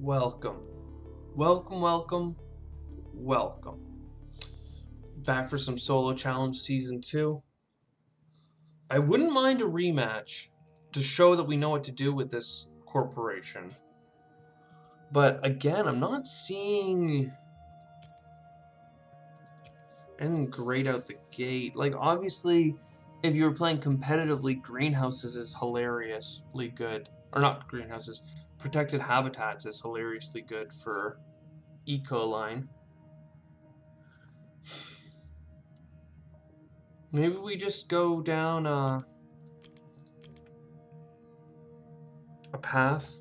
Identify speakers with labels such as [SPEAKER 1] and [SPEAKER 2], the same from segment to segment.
[SPEAKER 1] Welcome. Welcome, welcome, welcome. Back for some solo challenge season 2. I wouldn't mind a rematch to show that we know what to do with this corporation. But again, I'm not seeing anything great out the gate. Like, obviously, if you were playing competitively, greenhouses is hilariously good. Or not greenhouses. Protected habitats is hilariously good for eco-line. Maybe we just go down a path.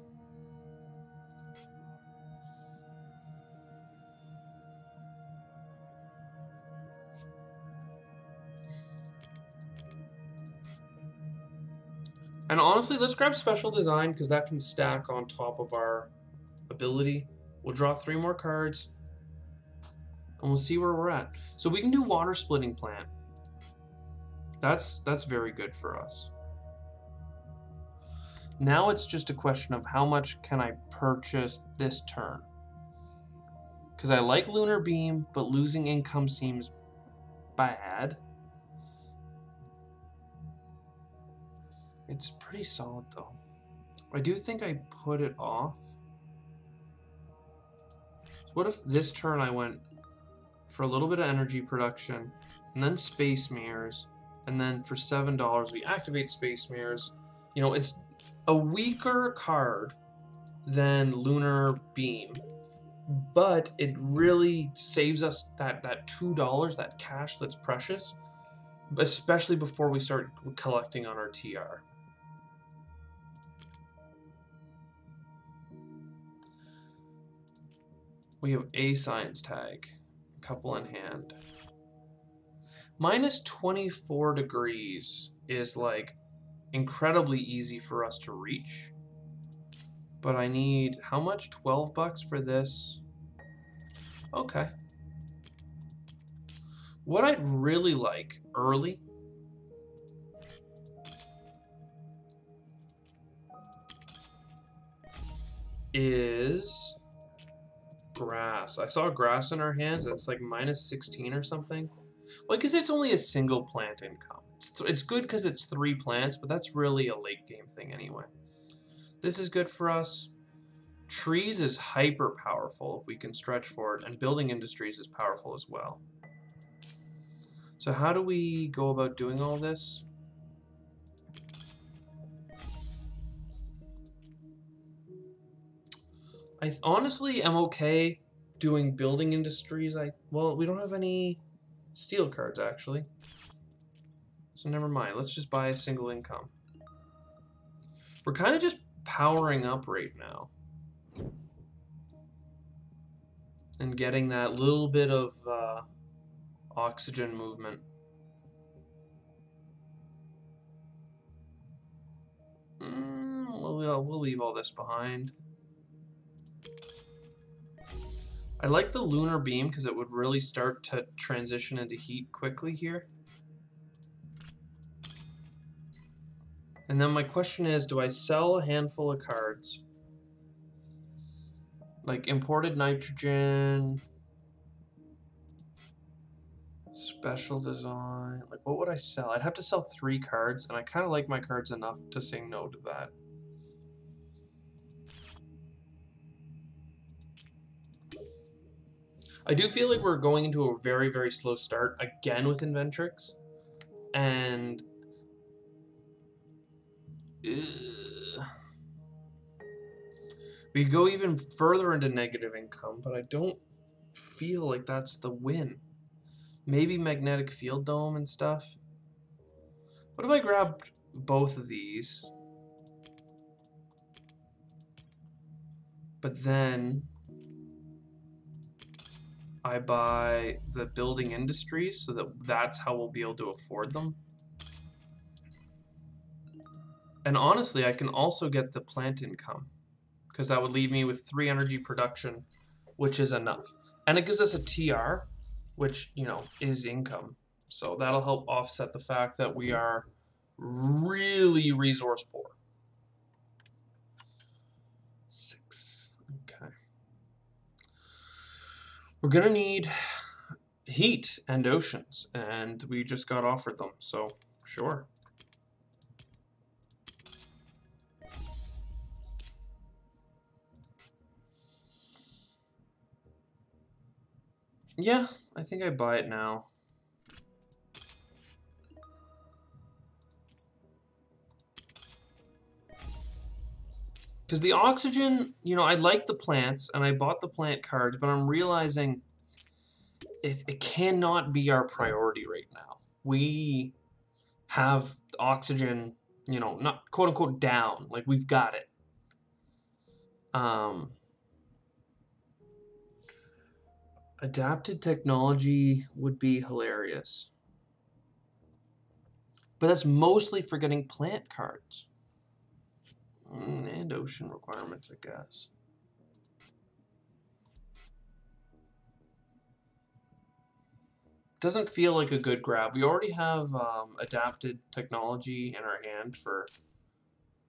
[SPEAKER 1] And honestly, let's grab special design because that can stack on top of our ability. We'll draw 3 more cards and we'll see where we're at. So we can do water splitting plant. That's very good for us. Now it's just a question of how much can I purchase this turn. Because I like Lunar Beam, but losing income seems bad. It's pretty solid though. I do think I put it off. So what if this turn I went for a little bit of energy production, and then Space Mirrors, and then for $7 we activate Space Mirrors. You know, it's a weaker card than Lunar Beam, but it really saves us that $2, that cash that's precious, especially before we start collecting on our TR. We have a science tag, couple in hand. Minus 24 degrees is like incredibly easy for us to reach. But I need, how much? 12 bucks for this? Okay. What I'd really like early is grass. I saw grass in our hands and it's like minus 16 or something. Well, because it's only a single plant income. It's good because it's 3 plants, but that's really a late game thing anyway. This is good for us. Trees is hyper powerful if we can stretch for it, and building industries is powerful as well. So how do we go about doing all this? I honestly am okay doing building industries. Well, we don't have any steel cards actually. So never mind. Let's just buy a single income. We're kind of just powering up right now. And getting that little bit of oxygen movement. We'll leave all this behind. I like the Lunar Beam because it would really start to transition into heat quickly here. And then my question is, do I sell a handful of cards? Like imported nitrogen, special design. Like, what would I sell? I'd have to sell 3 cards, and I kind of like my cards enough to say no to that. I do feel like we're going into a very, very slow start again with Inventrix. And we go even further into negative income, but I don't feel like that's the win. Maybe magnetic field dome and stuff. What if I grabbed both of these? But then I buy the building industries so that's how we'll be able to afford them. And honestly, I can also get the plant income because that would leave me with 3 energy production, which is enough. And it gives us a TR, which, you know, is income. So that'll help offset the fact that we are really resource poor. 6. Okay. We're gonna need heat and oceans, and we just got offered them, so sure. Yeah, I think I buy it now. Because the oxygen, you know, I like the plants, and I bought the plant cards, but I'm realizing it cannot be our priority right now. We have oxygen, you know, not quote-unquote down. Like, we've got it. Adapted technology would be hilarious. But that's mostly for getting plant cards. And ocean requirements, I guess. Doesn't feel like a good grab. We already have adapted technology in our hand for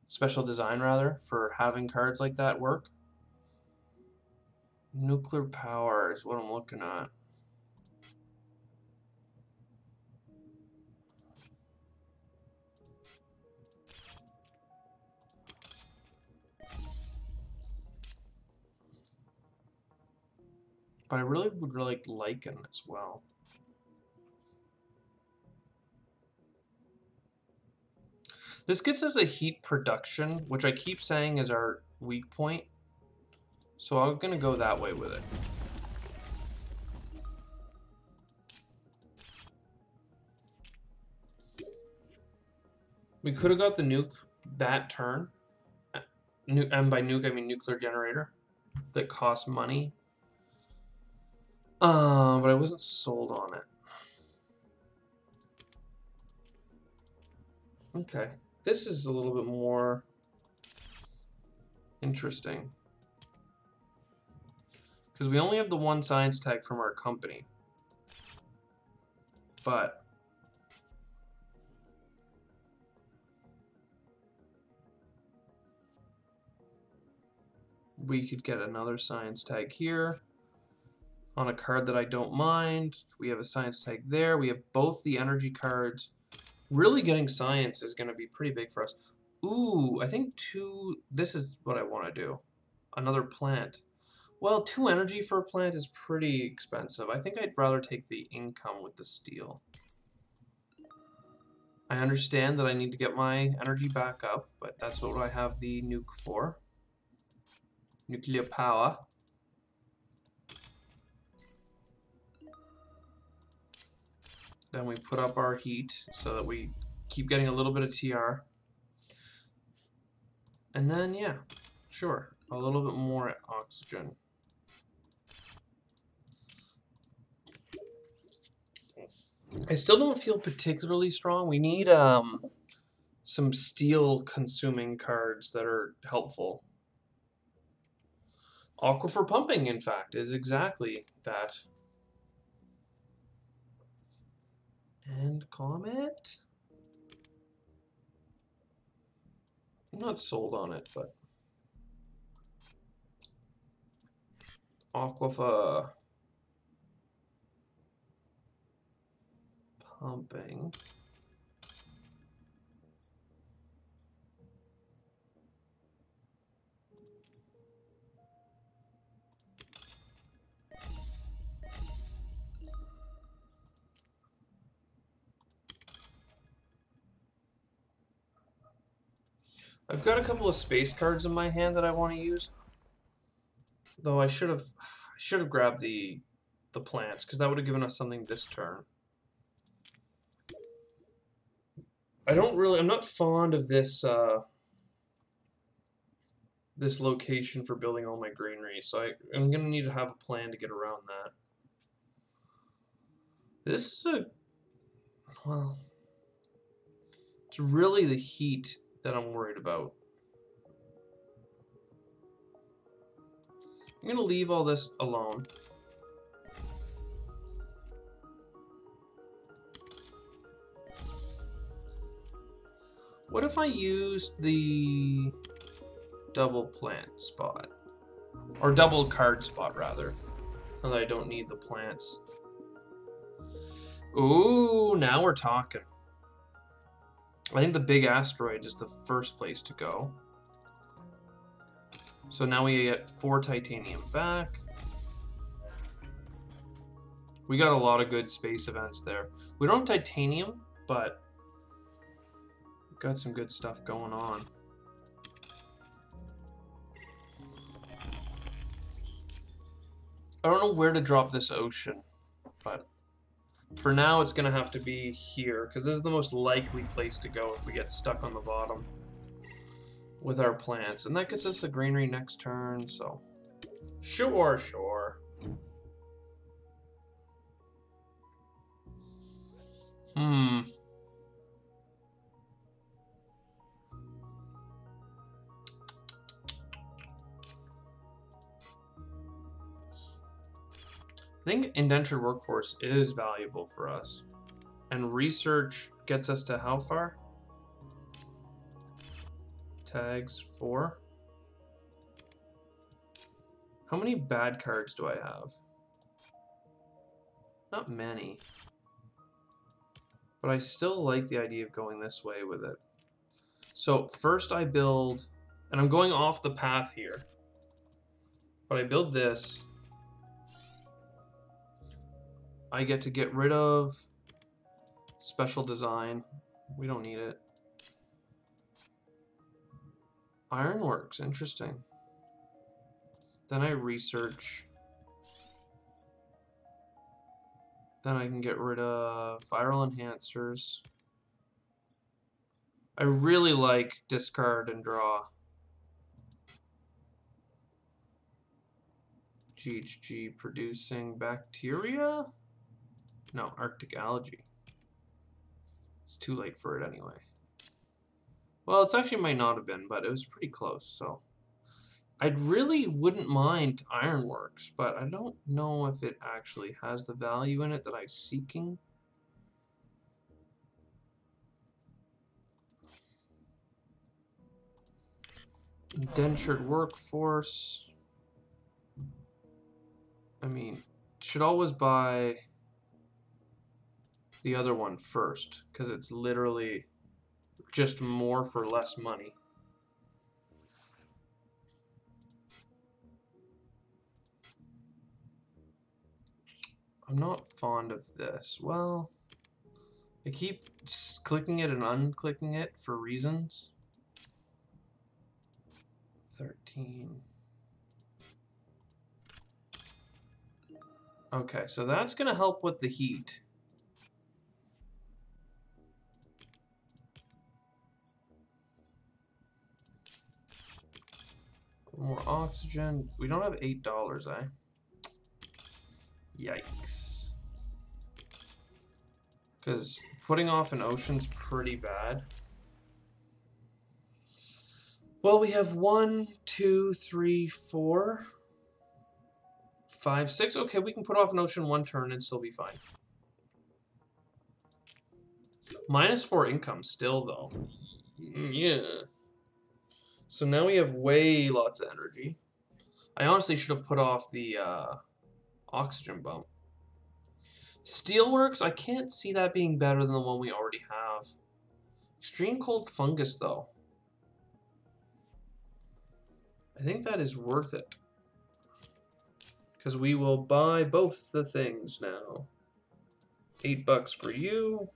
[SPEAKER 1] special design, rather, for having cards like that work. Nuclear power is what I'm looking at. But I really would like lichen as well. This gets us a heat production, which I keep saying is our weak point. So I'm going to go that way with it. We could have got the nuke that turn. And by nuke, I mean nuclear generator. That costs money. But I wasn't sold on it. Okay. This is a little bit more interesting. Because we only have the one science tag from our company. But we could get another science tag here on a card that I don't mind. We have a science tag there. We have both the energy cards. Really getting science is going to be pretty big for us. Ooh, I think this is what I want to do. Another plant. Well, 2 energy for a plant is pretty expensive. I think I'd rather take the income with the steel. I understand that I need to get my energy back up, but that's what I have the nuke for. Nuclear power. Then we put up our heat so that we keep getting a little bit of TR. And then, yeah, sure, a little bit more oxygen. I still don't feel particularly strong. We need some steel-consuming cards that are helpful. Aquifer pumping, in fact, is exactly that. And Comet? I'm not sold on it, but... Aquifer pumping. I've got a couple of space cards in my hand that I want to use. Though I should have grabbed the plants, because that would have given us something this turn. I'm not fond of this this location for building all my greenery, so I'm gonna need to have a plan to get around that. This is well, it's really the heat that I'm worried about. I'm gonna leave all this alone. What if I used the double plant spot? Or double card spot, rather. Now that I don't need the plants. Ooh, now we're talking. I think the big asteroid is the first place to go. So now we get 4 titanium back. We got a lot of good space events there. We don't have titanium, but we've got some good stuff going on. I don't know where to drop this ocean, but for now it's going to have to be here, because this is the most likely place to go if we get stuck on the bottom with our plants. And that gets us a greenery next turn, so sure. I think indentured workforce is valuable for us. And research gets us to how far? Tags 4. How many bad cards do I have? Not many. But I still like the idea of going this way with it. So first I build, and I'm going off the path here, but I build this. I get to get rid of special design. We don't need it. Ironworks, interesting. Then I research. Then I can get rid of viral enhancers. I really like discard and draw. GHG producing bacteria? No, Arctic algae. It's too late for it anyway. Well, it's actually might not have been, but it was pretty close, so. I really wouldn't mind Ironworks, but I don't know if it actually has the value in it that I'm seeking. Indentured workforce. I mean, should always buy the other one first, because it's literally just more for less money. I'm not fond of this. Well, I keep clicking it and unclicking it for reasons. 13. Okay, so that's going to help with the heat. More oxygen. We don't have $8, eh? Yikes. Because putting off an ocean's pretty bad. Well, we have 1, 2, 3, 4, 5, 6. Okay, we can put off an ocean 1 turn and still be fine. -4 income still, though. Yeah. So now we have way lots of energy. I honestly should have put off the oxygen bump. Steelworks, I can't see that being better than the one we already have. Extreme cold fungus, though. I think that is worth it. Because we will buy both the things now. $8 for you.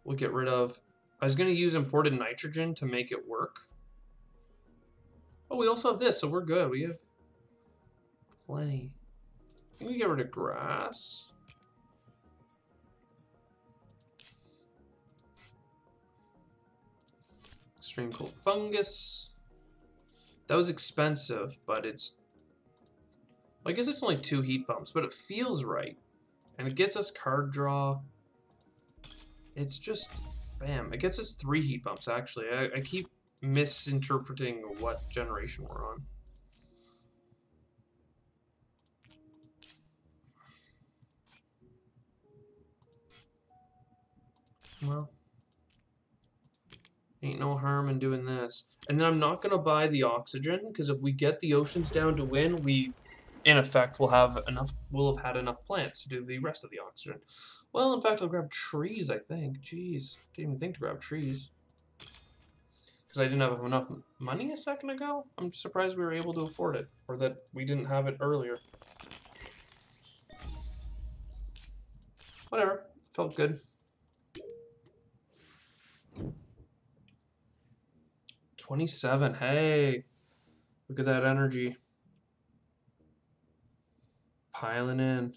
[SPEAKER 1] We'll get rid of... I was going to use imported nitrogen to make it work. Oh, we also have this, so we're good. We have plenty. I think we get rid of grass. Extreme cold fungus. That was expensive, but it's... Well, I guess it's only 2 heat bumps, but it feels right. And it gets us card draw. It's just... Bam. It gets us 3 heat bumps, actually. I keep misinterpreting what generation we're on. Well, ain't no harm in doing this. And then I'm not going to buy the oxygen, because if we get the oceans down to win, we in effect, we'll have had enough plants to do the rest of the oxygen. Well, in fact, I'll grab trees, I think. Jeez, didn't even think to grab trees. Because I didn't have enough money a second ago? I'm surprised we were able to afford it. Or that we didn't have it earlier. Whatever. Felt good. 27. Hey. Look at that energy. Piling in.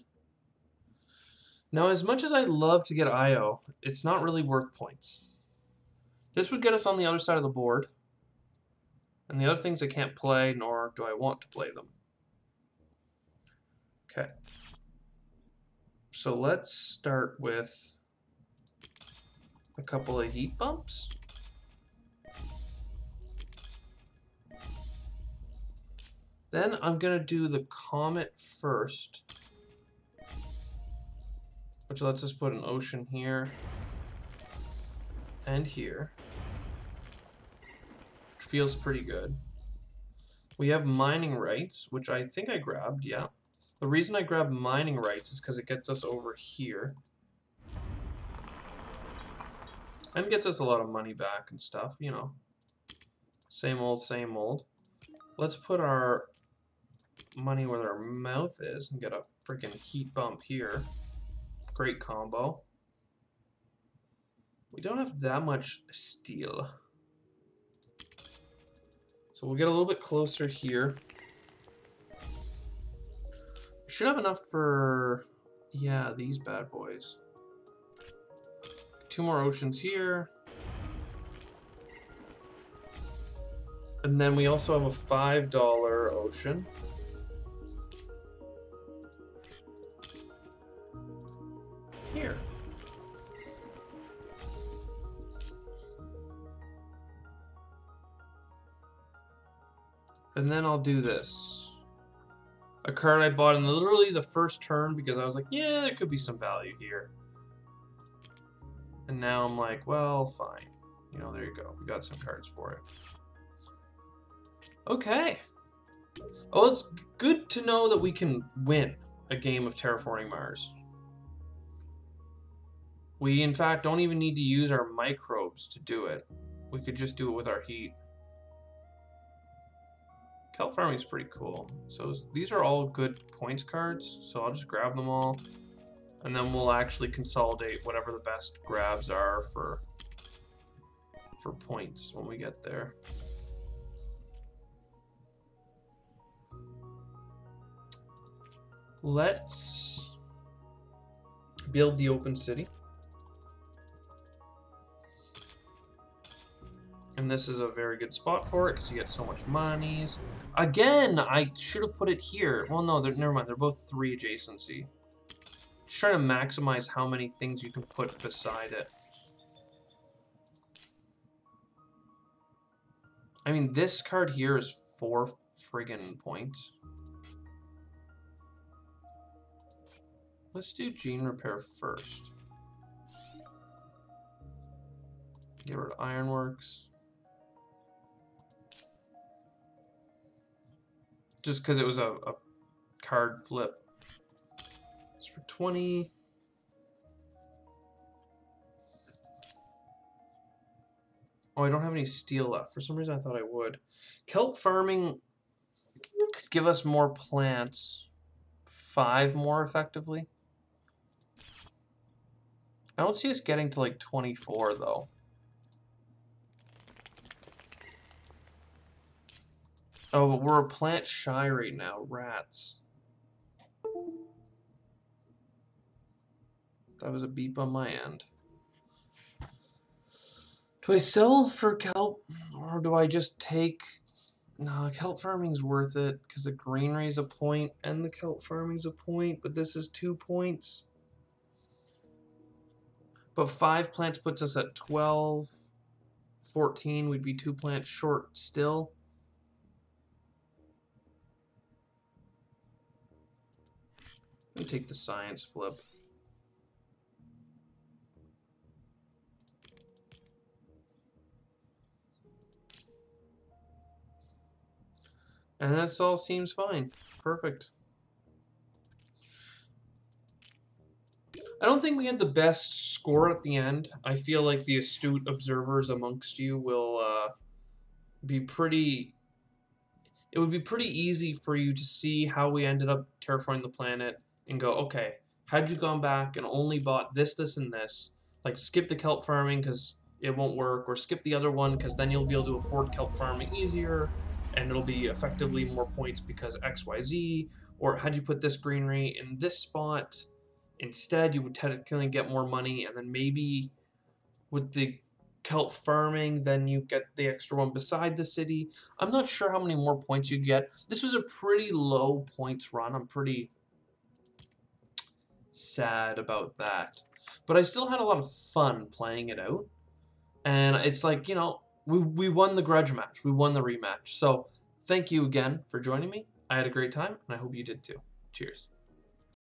[SPEAKER 1] Now, as much as I'd love to get IO, it's not really worth points. This would get us on the other side of the board. And the other things I can't play, nor do I want to play them. Okay. So let's start with a couple of heat bumps. Then I'm going to do the comet first, which lets us put an ocean here and here, which feels pretty good. We have mining rights, which I think I grabbed, yeah. The reason I grabbed mining rights is because it gets us over here. And gets us a lot of money back and stuff, you know. Same old, same old. Let's put our money where our mouth is and get a freaking heat bump here. Great combo. We don't have that much steel. So we'll get a little bit closer here. We should have enough for, yeah, these bad boys. 2 more oceans here. And then we also have a $5 ocean. Here. And then I'll do this. A card I bought in literally the first turn because I was like, yeah, there could be some value here. And now I'm like, well, fine. You know, there you go. We got some cards for it. Okay. Oh, it's good to know that we can win a game of Terraforming Mars. We, in fact, don't even need to use our microbes to do it. We could just do it with our heat. Kelp farming is pretty cool. So these are all good points cards, so I'll just grab them all. And then we'll actually consolidate whatever the best grabs are for points when we get there. Let's build the open city. And this is a very good spot for it because you get so much monies. Again, I should have put it here. Well, no, never mind. They're both 3 adjacency. Just trying to maximize how many things you can put beside it. I mean, this card here is 4 friggin' points. Let's do gene repair first. Get rid of ironworks. Just because it was a card flip. It's for 20. Oh, I don't have any steel left. For some reason I thought I would. Kelp farming could give us more plants. 5 more effectively. I don't see us getting to like 24 though. Oh, but we're a plant shy right now. Rats. That was a beep on my end. Do I sell for kelp? Or do I just take... No, kelp farming's worth it. Because the greenery's a point and the kelp farming's a point. But this is 2 points. But 5 plants puts us at 12. 14, we'd be 2 plants short still. Let me take the science flip. And this all seems fine. Perfect. I don't think we had the best score at the end. I feel like the astute observers amongst you will be pretty. It would be pretty easy for you to see how we ended up terraforming the planet and go, okay, had you gone back and only bought this, this, and this, like skip the kelp farming because it won't work, or skip the other one because then you'll be able to afford kelp farming easier and it'll be effectively more points because XYZ, or had you put this greenery in this spot instead, you would technically get more money, and then maybe with the kelp farming, then you get the extra one beside the city. I'm not sure how many more points you get. This was a pretty low points run. I'm pretty sad about that. But I still had a lot of fun playing it out. And it's like, you know, we won the grudge match. We won the rematch. So thank you again for joining me. I had a great time, and I hope you did too. Cheers.